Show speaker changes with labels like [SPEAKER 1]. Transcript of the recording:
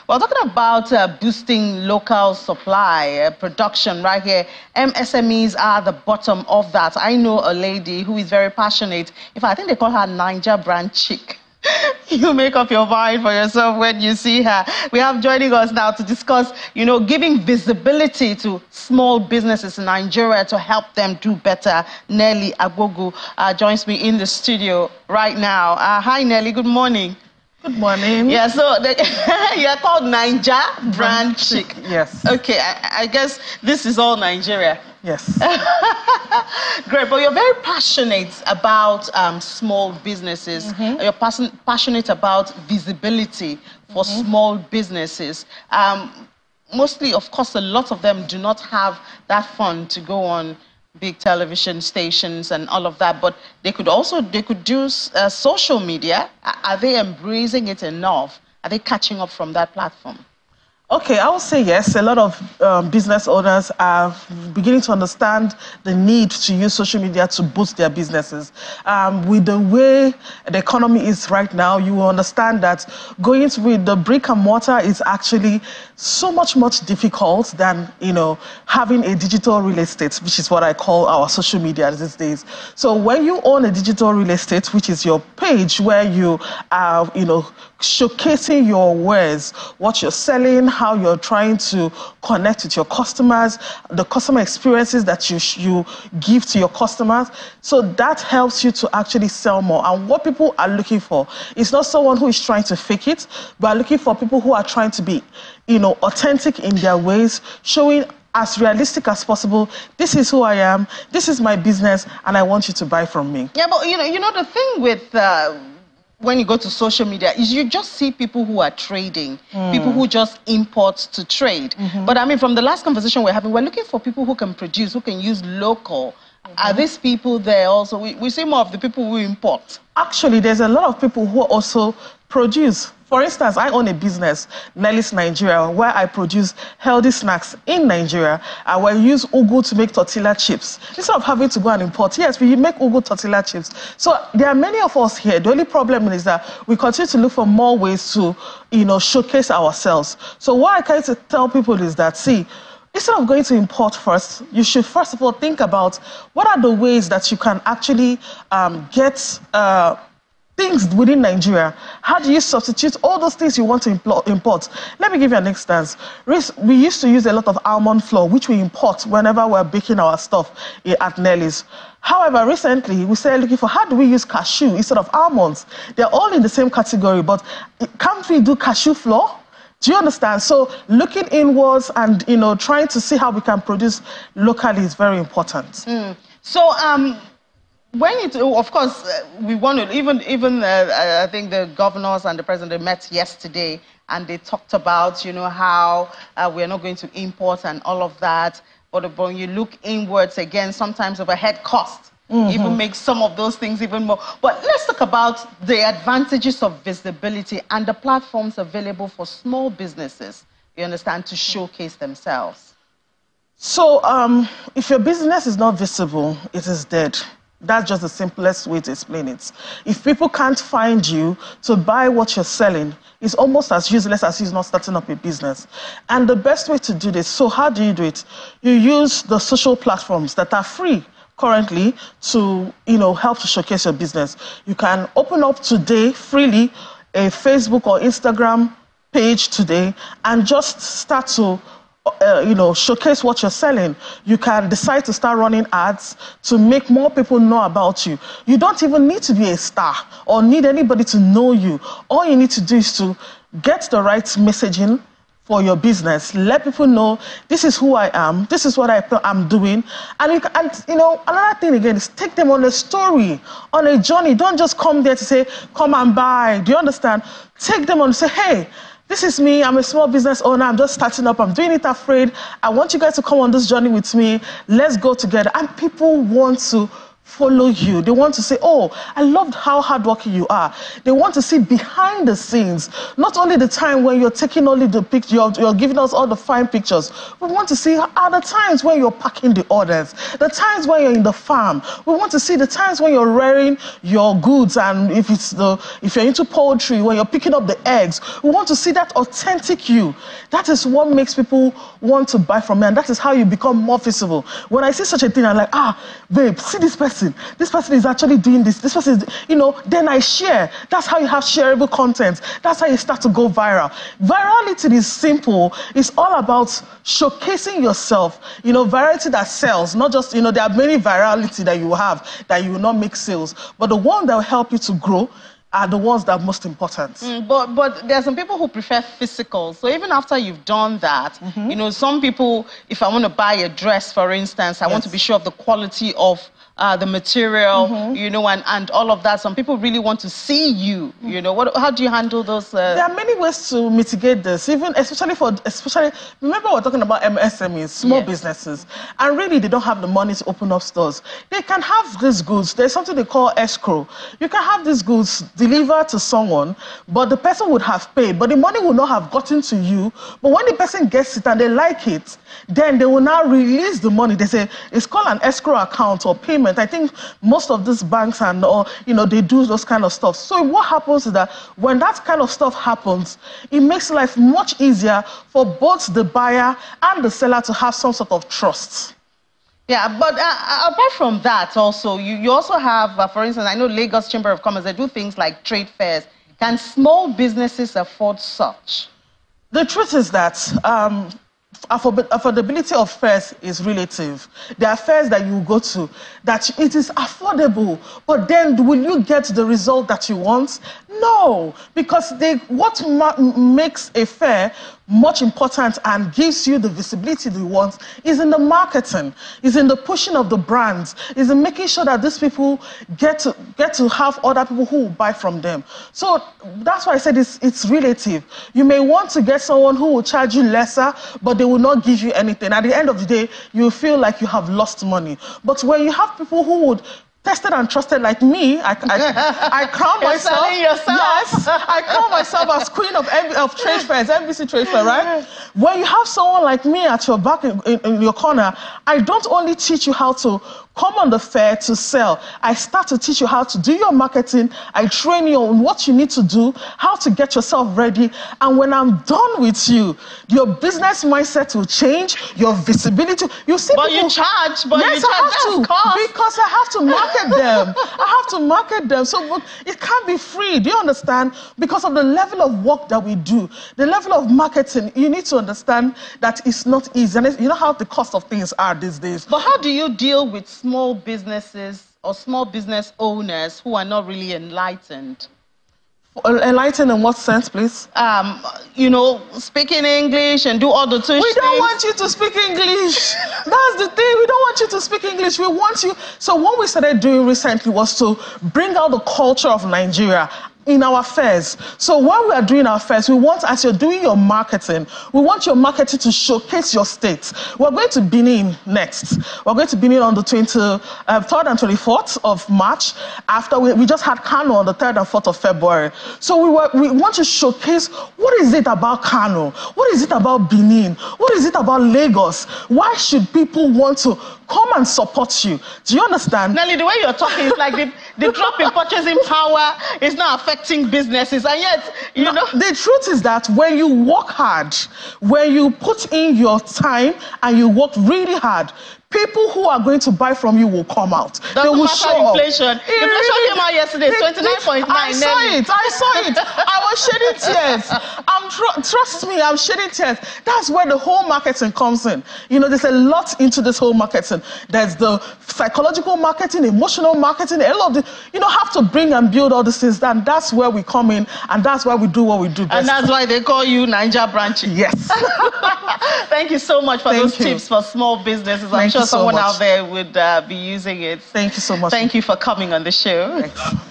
[SPEAKER 1] We're talking about boosting local supply, production right here. MSMEs are the bottom of that. I know a lady who is very passionate. In fact, I think they call her Naija brand chick. You make up your mind for yourself when you see her. We have joining us now to discuss, giving visibility to small businesses in Nigeria to help them do better. Nelly Agbogu joins me in the studio right now. Hi, Nelly. Good morning.
[SPEAKER 2] Good morning.
[SPEAKER 1] Yeah, so you're called Naija brand chick.
[SPEAKER 2] Yes.
[SPEAKER 1] Okay, I guess this is all Nigeria.
[SPEAKER 2] Yes.
[SPEAKER 1] Great, but you're very passionate about small businesses. You're passionate about visibility for small businesses. Mostly, of course, a lot of them do not have that fund to go on big television stations and all of that, but they could do social media. Are they embracing it enough? Are they catching up from that platform?
[SPEAKER 2] Okay, I would say yes. A lot of business owners are beginning to understand the need to use social media to boost their businesses. With the way the economy is right now, you will understand that going with the brick and mortar is actually so much difficult than, having a digital real estate, which is what I call our social media these days. So when you own a digital real estate, which is your page where you are, showcasing your wares, what you're selling, how you're trying to connect with your customers, the customer experiences that you give to your customers. So that helps you to actually sell more. And what people are looking for is not someone who is trying to fake it, but are looking for people who are trying to be, authentic in their ways, showing as realistic as possible. This is who I am, this is my business, and I want you to buy from me.
[SPEAKER 1] Yeah, but the thing with when you go to social media is you just see people who are trading, people who just import to trade. But I mean, from the last conversation we're having, we're looking for people who can produce, who can use local. Are these people there also? We see more of the people who import. Actually,
[SPEAKER 2] there's a lot of people who also produce. For instance, I own a business, Nelly's Nigeria, where I produce healthy snacks in Nigeria, and we use ugu to make tortilla chips. Instead of having to go and import, yes, we make ugu tortilla chips. So there are many of us here. The only problem is that we continue to look for more ways to, showcase ourselves. So what I kind of tell people is that, see, instead of going to import first, you should first of all think about what are the ways that you can actually get things within Nigeria. How do you substitute all those things you want to import? Let me give you an instance. We used to use a lot of almond flour, which we import whenever we're baking our stuff at Nelly's. However, recently, we started looking for how do we use cashew instead of almonds? They're all in the same category, but can't we do cashew flour? Do you understand? So looking inwards and, trying to see how we can produce locally is very important.
[SPEAKER 1] So, of course, we want to, even I think the governors and the president met yesterday and they talked about, how we're not going to import and all of that. But when you look inwards again, sometimes overhead cost even makes some of those things even more. But let's talk about the advantages of visibility and the platforms available for small businesses, you understand, to showcase themselves.
[SPEAKER 2] So if your business is not visible, it is dead. That's just the simplest way to explain it. If people can't find you to buy what you're selling, it's almost as useless as you not starting up a business. And the best way to do this, so how do you do it? You use the social platforms that are free currently to, help to showcase your business. You can open up today freely a Facebook or Instagram page today and just start to showcase what you're selling. You can decide to start running ads to make more people know about you. You don't even need to be a star or need anybody to know you. All you need to do is to get the right messaging for your business. Let people know this is who I am, this is what I'm doing. And another thing again is take them on a story, on a journey. Don't just come there to say, come and buy. Do you understand? Take them on and say, hey, this is me, I'm a small business owner, I'm just starting up, I'm doing it afraid. I want you guys to come on this journey with me. Let's go together. And people want to follow you. They want to say, oh, I loved how hardworking you are. They want to see behind the scenes, not only the time when you're taking only the picture, you're giving us all the fine pictures. We want to see are the times when you're packing the orders, the times when you're in the farm. We want to see the times when you're rearing your goods, and if you're into poultry, when you're picking up the eggs. We want to see that authentic you. That is what makes people want to buy from me, and that is how you become more visible. When I see such a thing, I'm like, babe, see this person. This person is actually doing this. This person is, then I share. That's how you have shareable content. That's how you start to go viral. Virality is simple. It's all about showcasing yourself. Virality that sells. Not just, there are many virality that you have that you will not make sales. But the one that will help you to grow are the ones that are most important.
[SPEAKER 1] But there are some people who prefer physical. So even after you've done that, some people, if I want to buy a dress, for instance, I want to be sure of the quality of the material, and all of that. Some people really want to see you. How do you handle those?
[SPEAKER 2] There are many ways to mitigate this. Especially remember we're talking about MSMEs, small businesses, and really they don't have the money to open up stores. They can have these goods. There's something they call escrow. You can have these goods delivered to someone, but the person would have paid, but the money will not have gotten to you. But when the person gets it and they like it, then they will now release the money. They say it's called an escrow account or payment. I think most of these banks and they do those kind of stuff. So what happens is that when that kind of stuff happens, it makes life much easier for both the buyer and the seller to have some sort of trust.
[SPEAKER 1] Yeah, but apart from that, also you also have, for instance, I know Lagos Chamber of Commerce, they do things like trade fairs. Can small businesses afford such?
[SPEAKER 2] The truth is that affordability of fairs is relative. There are fairs that you go to that it is affordable, but then will you get the result that you want? No, because what makes a fair much important and gives you the visibility that you want is in the marketing, is in the pushing of the brands, is in making sure that these people get to have other people who will buy from them. So that's why I said it's relative. You may want to get someone who will charge you lesser, but they will not give you anything. At the end of the day, you feel like you have lost money. But when you have people who would tested and trusted like me, I crown myself. Yes, I crown myself as queen of trade fairs, MBC trade fair, right? When you have someone like me at your back in your corner, I don't only teach you how to come on the fair to sell. I start to teach you how to do your marketing. I train you on what you need to do, how to get yourself ready. And when I'm done with you, your business mindset will change, your visibility. You see,
[SPEAKER 1] but people, you charge, but
[SPEAKER 2] yes,
[SPEAKER 1] you charge
[SPEAKER 2] I have to, because I have to market them. I have to market them. So it can't be free. Do you understand? Because of the level of work that we do, the level of marketing, you need to understand that it's not easy. And you know how the cost of things are these days.
[SPEAKER 1] But how do you deal with small businesses or small business owners who are not really enlightened?
[SPEAKER 2] Enlightened in what sense, please?
[SPEAKER 1] Speaking English and do all the tush
[SPEAKER 2] We don't want you to speak English. That's the thing. We don't want you to speak English. We want you. So what we started doing recently was to bring out the culture of Nigeria in our fairs. So when we are doing our fairs, we want, as you're doing your marketing, we want your marketing to showcase your state. We're going to Benin next. We're going to Benin on the 23rd and 24th of March. After we just had Kano on the 3rd and 4th of February. So we want to showcase what is it about Kano? What is it about Benin? What is it about Lagos? Why should people want to come and support you? Do you understand?
[SPEAKER 1] Nelly, the way you're talking is like the drop in purchasing power is not affecting businesses, and yet,
[SPEAKER 2] the truth is that when you work hard, when you put in your time and you work really hard, people who are going to buy from you will come out.
[SPEAKER 1] They will show inflation. Inflation came out yesterday, 29.9.
[SPEAKER 2] I saw it. I was shedding tears. Trust me, I'm shedding tears. That's where the whole marketing comes in. There's a lot into this whole marketing. There's the psychological marketing, emotional marketing, a lot of have to bring and build all these things. And that's where we come in, and that's why we do what we do best.
[SPEAKER 1] And that's why they call you Naija branching.
[SPEAKER 2] Yes.
[SPEAKER 1] Thank you so much for those tips for small businesses. I'm sure someone out there would be using it.
[SPEAKER 2] Thank you so much.
[SPEAKER 1] Thank you for coming on the show.
[SPEAKER 2] Thanks.